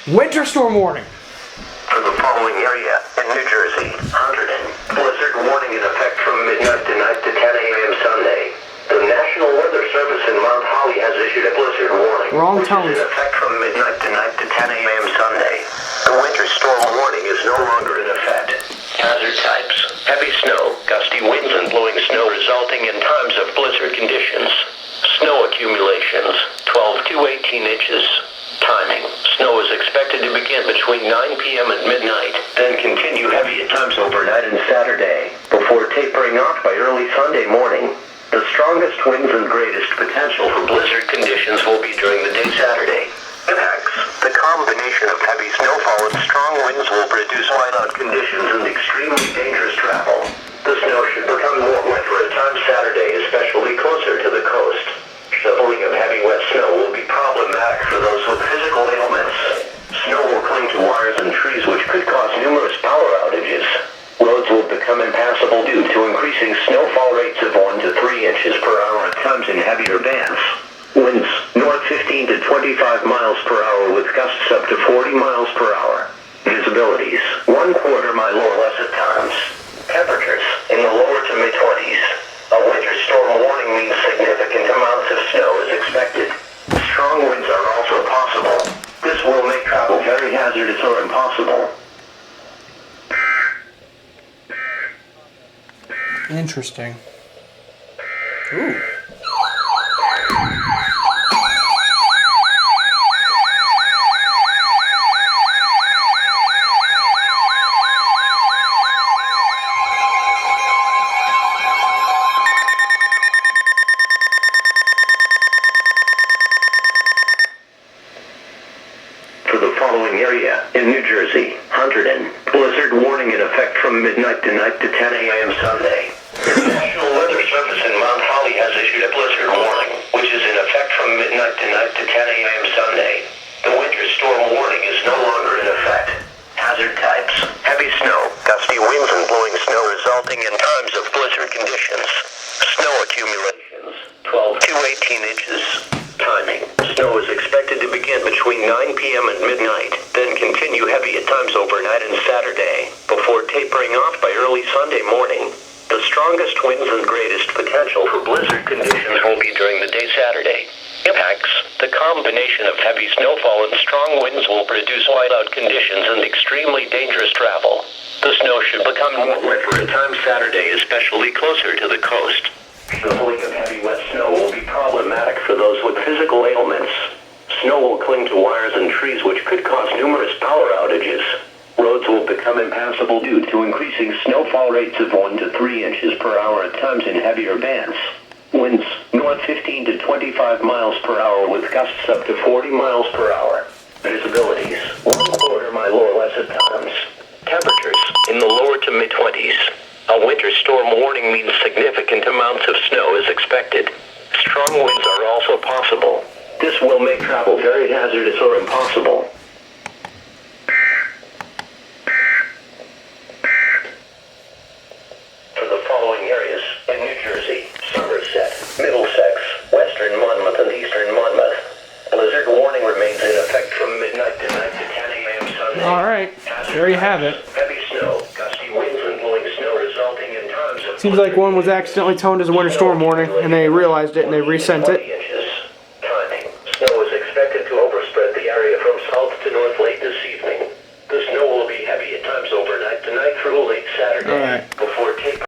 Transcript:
Winter storm warning. For the following area in New Jersey, 100 blizzard warning in effect from midnight tonight to 10 a.m. Sunday. The National Weather Service in Mount Holly has issued a blizzard warning, Wrong which tones. is in effect from midnight tonight to 10 a.m. Sunday. The winter storm warning is no longer in effect. Hazard types: heavy snow, gusty winds and blowing snow resulting in times of blizzard conditions. Snow accumulations, 12 to 18 inches. Timing: snow is expected to begin between 9 p.m. and midnight, then continue heavy at times overnight and Saturday, before tapering off by early Sunday morning. The strongest winds and greatest potential for blizzard conditions will be during the day Saturday. Impacts: the combination of heavy snowfall and strong winds will produce whiteout conditions and extremely dangerous travel. The snow should become more wet for a time Saturday, especially closer to the coast. Shoveling of heavy wet snow will be problematic for those with physical ailments. Snow will cling to wires and trees, which could cause numerous power outages. Roads will become impassable due to increasing snowfall rates of 1 to 3 inches per hour at times in heavier bands. Winds north 15 to 25 miles per hour with gusts up to 40 miles per hour. Visibilities 1/4 mile or less at times. Temperatures in the lower to mid-20s. A winter storm warning means significant amounts of snow is expected. Strong winds are also possible. This will make travel very hazardous or impossible. Interesting. Ooh. For the following area in New Jersey, 100 blizzard warning in effect from midnight tonight to 10 a.m. Sunday. The National Weather Service in Mount Holly has issued a blizzard warning, which is in effect from midnight tonight to 10 a.m. Sunday. The winter storm warning is no longer in effect. Hazard types: heavy snow, gusty winds and blowing snow resulting in times of blizzard conditions. Snow accumulations, 12 to 18 inches. Timing: snow is expected to begin between 9 p.m. and midnight, then continue heavy at times overnight and Saturday, before tapering off by early Sunday morning. The strongest winds and greatest potential for blizzard conditions will be during the day Saturday. Impacts: the combination of heavy snowfall and strong winds will produce whiteout conditions and extremely dangerous travel. The snow should become more wet for a time Saturday, especially closer to the coast. Shoveling of heavy wet snow will be problematic for those with physical ailments. Snow will cling to wires and trees, which could cause numerous power outages. Roads will become impassable due to increasing snowfall rates of 1 to 3 inches per hour at times in heavier bands. Winds north 15 to 25 miles per hour with gusts up to 40 miles per hour. Visibilities 1/4 mile or less at times. Temperatures in the lower to mid-20s. A winter storm warning means significant amounts of snow is expected. Strong winds are also possible. This will make travel very hazardous or impossible. For the following areas in New Jersey, Somerset, Middlesex, Western Monmouth and Eastern Monmouth, blizzard warning remains in effect from midnight tonight to 10 a.m. Sunday. All right. There you have it. Heavy snow, gusty winds and blowing snow resulting in times of Seems like one was accidentally toned as a winter storm warning, and they realized it and they resent it. Timing: snow is expected to overspread the area from south to north late this